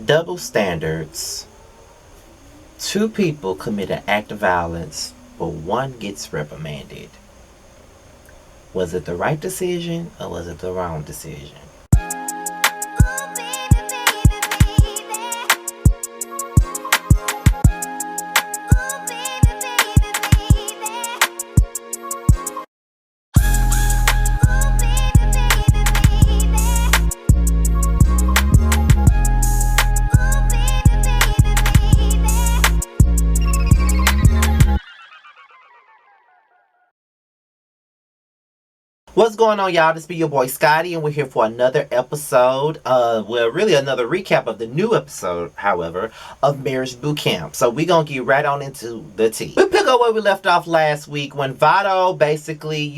Double standards. Two people commit an act of violence, but one gets reprimanded. Was it the right decision or was it the wrong decision? What's going on, y'all? This be your boy Scotty, and we're here for another episode. Really another recap of the new episode, however, of Marriage Boot Camp. So we're gonna get right on into the tea. We pick up where we left off last week when Vado basically,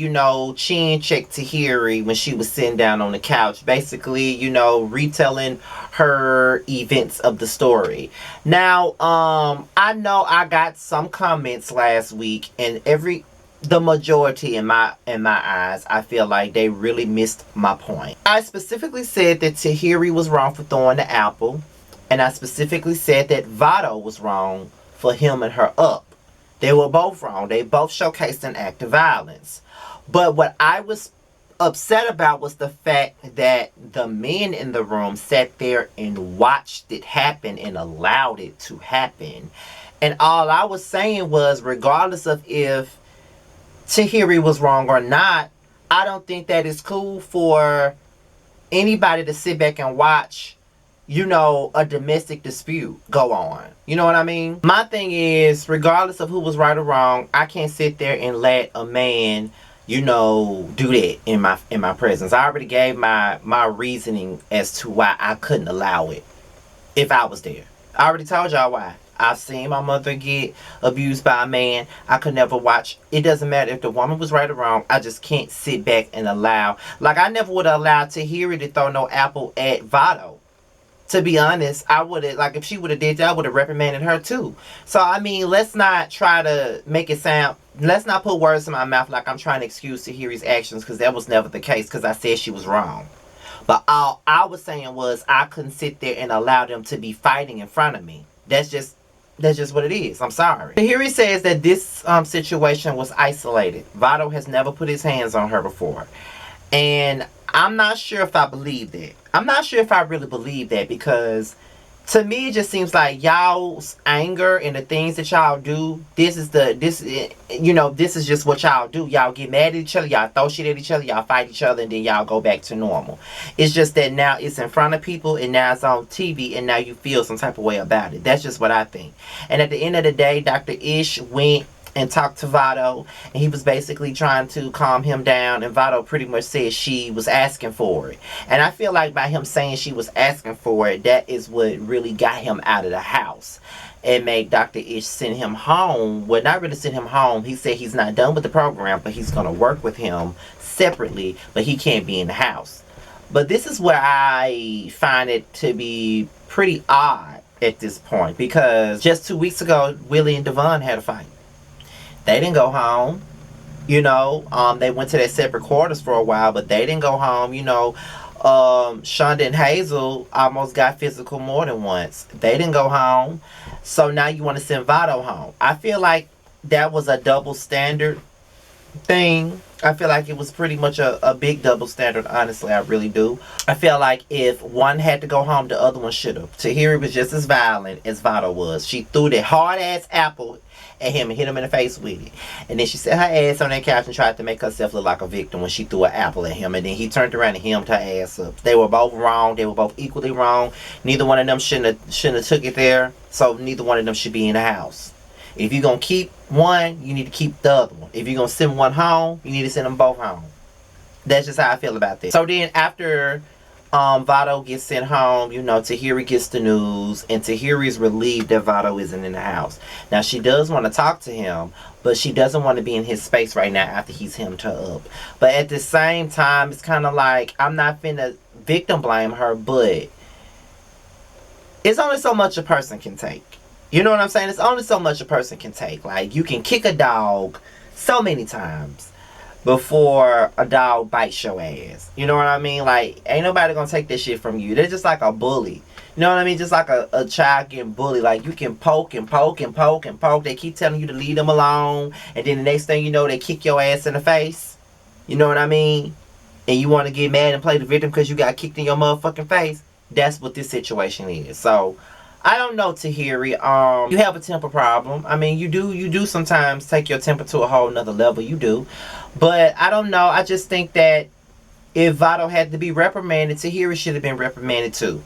chin checked Tahirah when she was sitting down on the couch, basically, retelling her events of the story. Now, I know I got some comments last week, and the majority in my eyes, I feel like they really missed my point. I specifically said that Tahirah was wrong for throwing the apple, and I specifically said that Vado was wrong for hemming her up. They were both wrong. They both showcased an act of violence. But what I was upset about was the fact that the men in the room sat there and watched it happen and allowed it to happen. And all I was saying was, regardless of if Tahirah was wrong or not, I don't think that it's cool for anybody to sit back and watch, a domestic dispute go on. You know what I mean? My thing is, regardless of who was right or wrong, I can't sit there and let a man, do that in my presence. I already gave my reasoning as to why I couldn't allow it if I was there. I already told y'all why. I've seen my mother get abused by a man. I could never watch. It doesn't matter if the woman was right or wrong. I just can't sit back and allow. Like, I never would have allowed Tahirah to throw no apple at Vado. To be honest, I would have, if she would have did that, I would have reprimanded her too. So, let's not try to make it sound, let's not put words in my mouth like I'm trying to excuse Tahirah's actions, because that was never the case, because I said she was wrong. But all I was saying was I couldn't sit there and allow them to be fighting in front of me. That's just what it is. I'm sorry. Tahirah says that this situation was isolated. Vado has never put his hands on her before. And I'm not sure if I believe that. I'm not sure if I really believe that, because to me it just seems like y'all's anger and the things that y'all do, this is just what y'all do. Y'all get mad at each other, y'all throw shit at each other, y'all fight each other, and then y'all go back to normal. It's just that now it's in front of people, and now it's on TV, and now you feel some type of way about it. That's just what I think. And at the end of the day, Dr. Ish went and talked to Vado, and he was basically trying to calm him down, and Vado pretty much said she was asking for it. And I feel like by him saying she was asking for it, that is what really got him out of the house and made Dr. Ish send him home. Well, not really send him home. He said he's not done with the program, but he's going to work with him separately, but he can't be in the house. But this is where I find it to be pretty odd at this point, because just 2 weeks ago, Willie and Devon had a fight. They didn't go home. They went to their separate quarters for a while, but they didn't go home. Shonda and Hazel almost got physical more than once. They didn't go home. So now you want to send Vado home. I feel like that was a double standard thing. I feel like it was pretty much a big double standard, honestly. I really do. I feel like if one had to go home, the other one should have. Tahirah was just as violent as Vado was. She threw that hard-ass apple at him and hit him in the face with it. And then she sat her ass on that couch and tried to make herself look like a victim when she threw an apple at him. And then he turned around and hemmed her ass up. They were both wrong. They were both equally wrong. Neither one of them shouldn't have took it there. So neither one of them should be in the house. If you're going to keep one, you need to keep the other one. If you're going to send one home, you need to send them both home. That's just how I feel about this. So then after Vado gets sent home, Tahirah gets the news, and Tahirah is relieved that Vado isn't in the house. Now, she does want to talk to him, but she doesn't want to be in his space right now after he's hemmed her up. But at the same time, it's kind of like, I'm not finna victim blame her, but it's only so much a person can take. You know what I'm saying? It's only so much a person can take. Like, you can kick a dog so many times before a dog bites your ass. You know what I mean? Like, ain't nobody gonna take this shit from you. They're just like a bully. You know what I mean? Just like a child getting bullied. Like, you can poke and poke and poke and poke. They keep telling you to leave them alone. And then the next thing you know, they kick your ass in the face. You know what I mean? And you want to get mad and play the victim because you got kicked in your motherfucking face. That's what this situation is. So, I don't know, Tahirah. You have a temper problem. I mean, you do sometimes take your temper to a whole nother level. You do. But I don't know. I just think that if Vado had to be reprimanded, Tahirah should have been reprimanded too.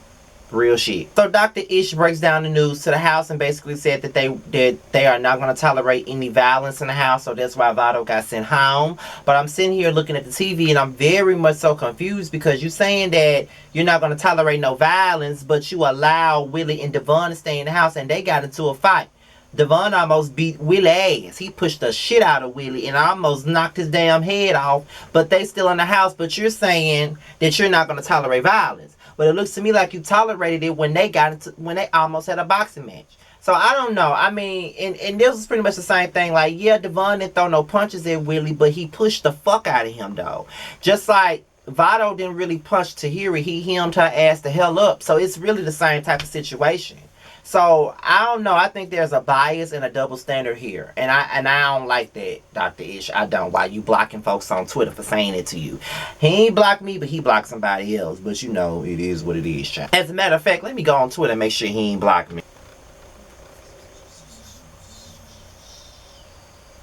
Real shit. So Dr. Ish breaks down the news to the house and basically said that they are not going to tolerate any violence in the house. So that's why Vado got sent home. But I'm sitting here looking at the TV and I'm very much so confused because you're saying that you're not going to tolerate no violence, but you allow Willie and Devon to stay in the house and they got into a fight. Devon almost beat Willie ass. He pushed the shit out of Willie and almost knocked his damn head off. But they still in the house. But you're saying that you're not going to tolerate violence. But it looks to me like you tolerated it when they almost had a boxing match. So I don't know. I mean, and this was pretty much the same thing. Like, yeah, Devon didn't throw no punches at Willie, but he pushed the fuck out of him though. Just like Vado didn't really punch Tahirah, he hemmed her ass the hell up. So it's really the same type of situation. So I don't know. I think there's a bias and a double standard here, and I don't like that, Dr. Ish. I don't. Why you blocking folks on Twitter for saying it to you? He ain't blocked me, but he blocked somebody else. But you know, it is what it is, child. As a matter of fact, let me go on Twitter and make sure he ain't blocked me.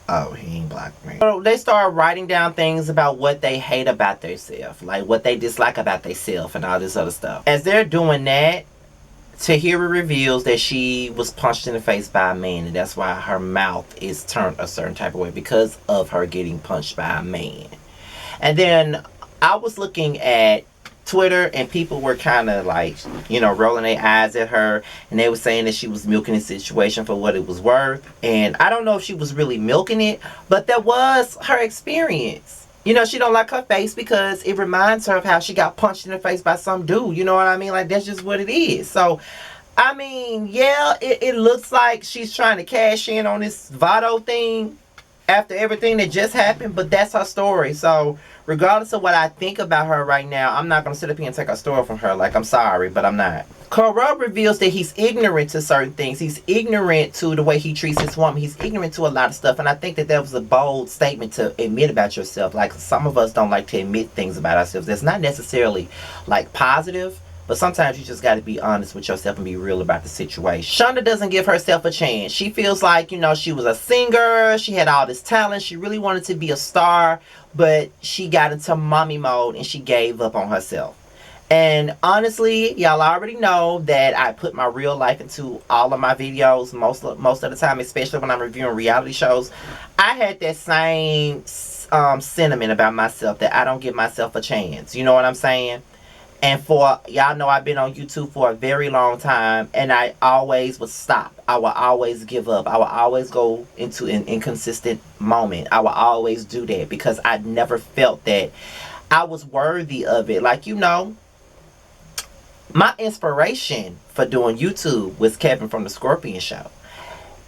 Oh, he ain't blocked me. So they start writing down things about what they hate about themselves, like what they dislike about themselves, and all this other stuff. As they're doing that, Tahirah reveals that she was punched in the face by a man, and that's why her mouth is turned a certain type of way, because of her getting punched by a man. And then I was looking at Twitter, and people were kind of like, you know, rolling their eyes at her, and they were saying that she was milking the situation for what it was worth. And I don't know if she was really milking it, but that was her experience. You know, she don't like her face because it reminds her of how she got punched in the face by some dude. You know what I mean? Like, that's just what it is. So, I mean, yeah, it looks like she's trying to cash in on this Vado thing after everything that just happened, but that's her story. So, regardless of what I think about her right now, I'm not going to sit up here and take a story from her. Like, I'm sorry, but I'm not. Corrupt reveals that he's ignorant to certain things. He's ignorant to the way he treats his woman. He's ignorant to a lot of stuff. And I think that was a bold statement to admit about yourself. Like, some of us don't like to admit things about ourselves. That's not necessarily, like, positive. But sometimes you just got to be honest with yourself and be real about the situation. Shonda doesn't give herself a chance. She feels like, you know, she was a singer. She had all this talent. She really wanted to be a star. But she got into mommy mode and she gave up on herself. And honestly, y'all already know that I put my real life into all of my videos most of the time, especially when I'm reviewing reality shows. I had that same sentiment about myself, that I don't give myself a chance. You know what I'm saying? And for y'all know, I've been on YouTube for a very long time, and I always would stop. I would always give up. I would always go into an inconsistent moment. I would always do that because I never felt that I was worthy of it. Like, you know, my inspiration for doing YouTube was Kevin from the Scorpion Show.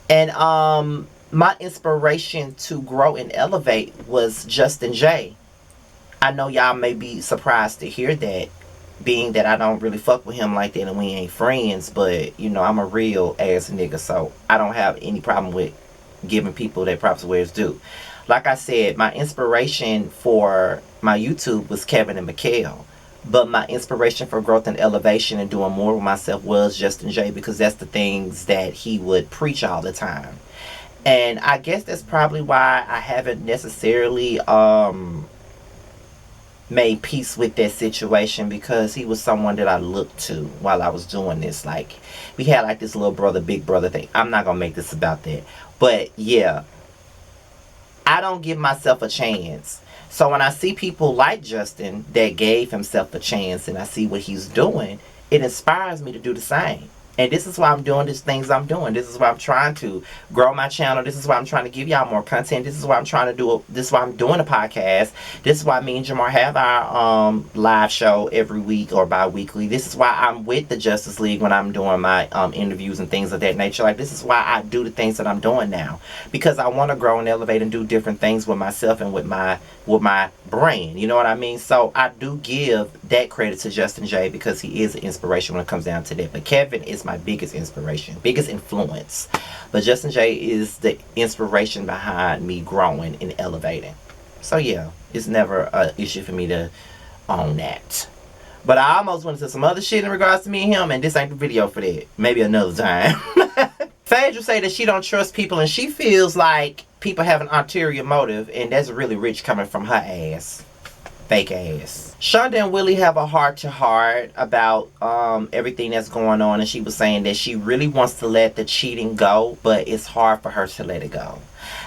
And my inspiration to grow and elevate was Justin J. I know y'all may be surprised to hear that, being that I don't really fuck with him like that and we ain't friends, but you know, I'm a real ass nigga, so I don't have any problem with giving people their props where it's due. Like I said, my inspiration for my YouTube was Kevin and Mikhail. But my inspiration for growth and elevation and doing more with myself was Justin J, because that's the things that he would preach all the time. And I guess that's probably why I haven't necessarily made peace with that situation, because he was someone that I looked to while I was doing this. Like, we had like this little brother, big brother thing. I'm not gonna make this about that. But yeah, I don't give myself a chance. So when I see people like Justin that gave himself a chance and I see what he's doing, it inspires me to do the same. And this is why I'm doing these things I'm doing. This is why I'm trying to grow my channel. This is why I'm trying to give y'all more content. This is why I'm trying to do this is why I'm doing a podcast. This is why me and Jamar have our live show every week or bi-weekly. This is why I'm with the Justice League when I'm doing my interviews and things of that nature. Like, this is why I do the things that I'm doing now. Because I want to grow and elevate and do different things with myself and with my brand. You know what I mean? So I do give that credit to Justin J because he is an inspiration when it comes down to that. But Kevin is my biggest inspiration, biggest influence. But Justin J is the inspiration behind me growing and elevating. So yeah, it's never an issue for me to own that. But I almost went into some other shit in regards to me and him, and this ain't the video for that. Maybe another time. Phaedra say that she don't trust people, and she feels like people have an ulterior motive, and that's really rich coming from her ass. Fake ass. Shonda and Willie have a heart-to-heart about everything that's going on, and she was saying that she really wants to let the cheating go, but it's hard for her to let it go.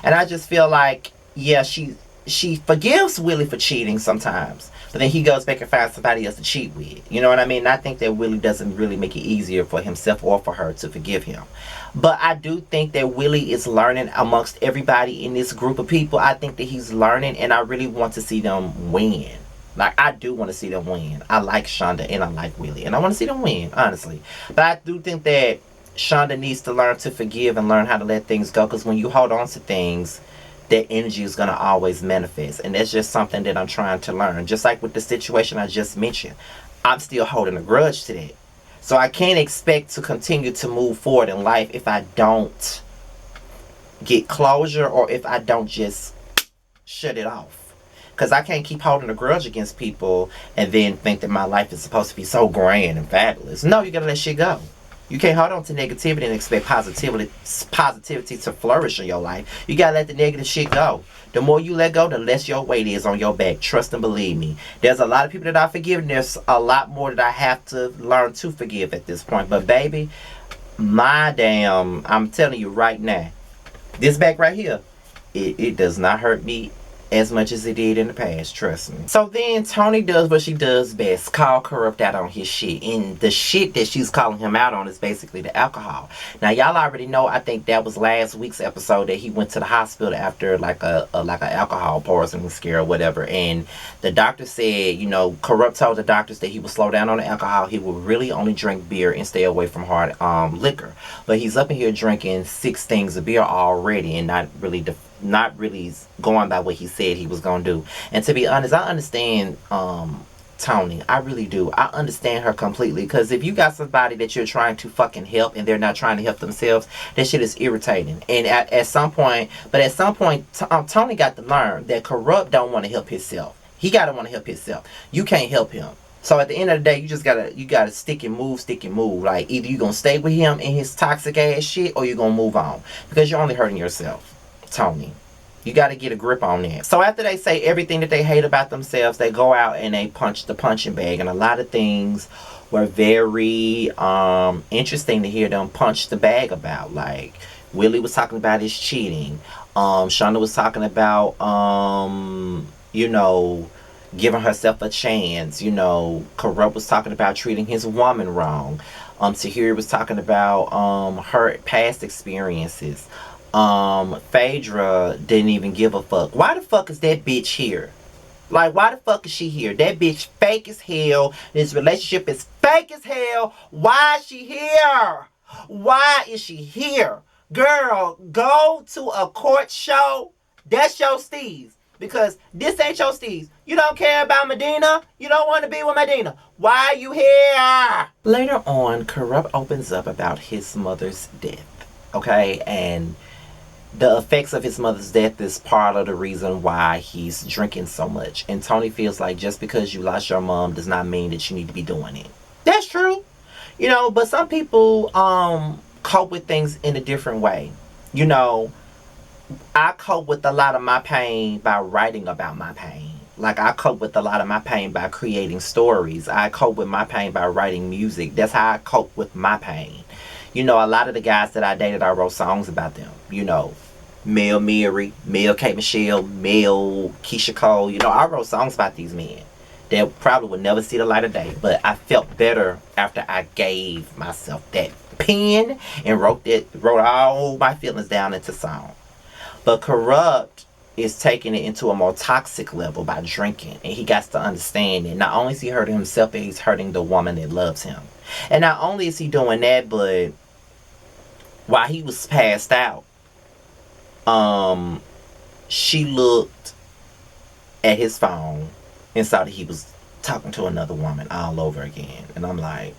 And I just feel like, yeah, she forgives Willie for cheating sometimes, but then he goes back and finds somebody else to cheat with. You know what I mean? And I think that Willie doesn't really make it easier for himself or for her to forgive him. But I do think that Willie is learning amongst everybody in this group of people. I think that he's learning, and I really want to see them win. Like, I do want to see them win. I like Shonda and I like Willie, and I want to see them win, honestly. But I do think that Shonda needs to learn to forgive and learn how to let things go, because when you hold on to things, that energy is going to always manifest. And that's just something that I'm trying to learn. Just like with the situation I just mentioned, I'm still holding a grudge to that. So I can't expect to continue to move forward in life if I don't get closure, or if I don't just shut it off. Because I can't keep holding a grudge against people and then think that my life is supposed to be so grand and fabulous. No, you got to let shit go. You can't hold on to negativity and expect positivity to flourish in your life. You gotta let the negative shit go. The more you let go, the less your weight is on your back. Trust and believe me. There's a lot of people that I forgive, and there's a lot more that I have to learn to forgive at this point. But baby, I'm telling you right now, this back right here, it does not hurt me as much as it did in the past, trust me. So then Tony does what she does best, call Corrupt out on his shit. And the shit that she's calling him out on is basically the alcohol. Now y'all already know, I think that was last week's episode, that he went to the hospital after like a alcohol poisoning scare or whatever. And the doctor said, you know, Corrupt told the doctors that he would slow down on the alcohol. He would really only drink beer and stay away from hard liquor. But he's up in here drinking 6 things of beer already, and not really going by what he said he was gonna do. And to be honest, I understand Tony. I really do. I understand her completely, because if you got somebody that you're trying to fucking help and they're not trying to help themselves, that shit is irritating. And at some point Tony got to learn that Corrupt don't want to help himself. He gotta want to help himself. You can't help him. So at the end of the day, you gotta stick and move. Like, either you gonna stay with him and his toxic ass shit, or you gonna move on, because you're only hurting yourself, Tony. You got to get a grip on that. So after they say everything that they hate about themselves, they go out and they punch the punching bag. And a lot of things were very interesting to hear them punch the bag about. Like, Willie was talking about his cheating. Shonda was talking about, you know, giving herself a chance. You know, Corrupt was talking about treating his woman wrong. Tahirah was talking about her past experiences. Phaedra didn't even give a fuck. Why the fuck is that bitch here? Like, why the fuck is she here? That bitch fake as hell. This relationship is fake as hell. Why is she here? Why is she here? Girl, go to a court show. That's your steez. Because this ain't your steez. You don't care about Medina. You don't want to be with Medina. Why are you here? Later on, Corrupt opens up about his mother's death. Okay? And the effects of his mother's death is part of the reason why he's drinking so much. And Tony feels like just because you lost your mom does not mean that you need to be doing it. That's true. You know, but some people cope with things in a different way. You know, I cope with a lot of my pain by writing about my pain. Like, I cope with a lot of my pain by creating stories. I cope with my pain by writing music. That's how I cope with my pain. You know, a lot of the guys that I dated, I wrote songs about them. You know, Mel Mary, Mel K. Michelle, Mel Keisha Cole. You know, I wrote songs about these men that probably would never see the light of day. But I felt better after I gave myself that pen and wrote all my feelings down into song. But Corrupt is taking it into a more toxic level by drinking. And he got to understand that not only is he hurting himself, but he's hurting the woman that loves him. And not only is he doing that, but while he was passed out, she looked at his phone and saw that he was talking to another woman all over again. And I'm like,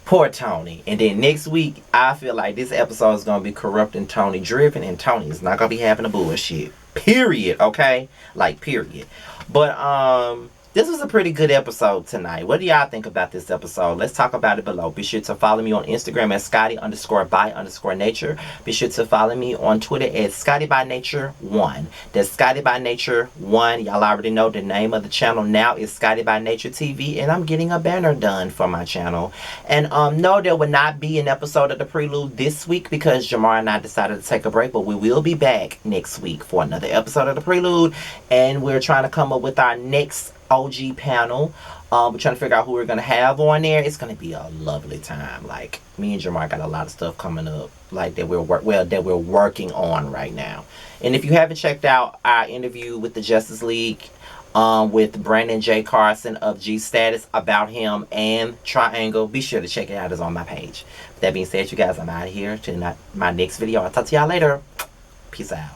poor Tony. And then next week, I feel like this episode is going to be corrupt and Tony driven, and Tony is not going to be having a bullshit. Period. Okay? Like, period. But, this was a pretty good episode tonight. What do y'all think about this episode? Let's talk about it below. Be sure to follow me on Instagram at Scotty_by_nature. Be sure to follow me on Twitter at ScottyByNature1. That's Scotty by Nature 1. Y'all already know the name of the channel now is Scotty by Nature TV. And I'm getting a banner done for my channel. And no, there will not be an episode of The Prelude this week because Jamar and I decided to take a break. But we will be back next week for another episode of The Prelude. And we're trying to come up with our next OG panel. We're trying to figure out who we're gonna have on there. It's gonna be a lovely time. Like, me and Jamar got a lot of stuff coming up, like that we're working on right now. And if you haven't checked out our interview with the Justice League, with Brandon J. Carson of G Status about him and Triangle, be sure to check it out. It's on my page. With that being said, you guys, I'm out of here to my next video. I'll talk to y'all later. Peace out.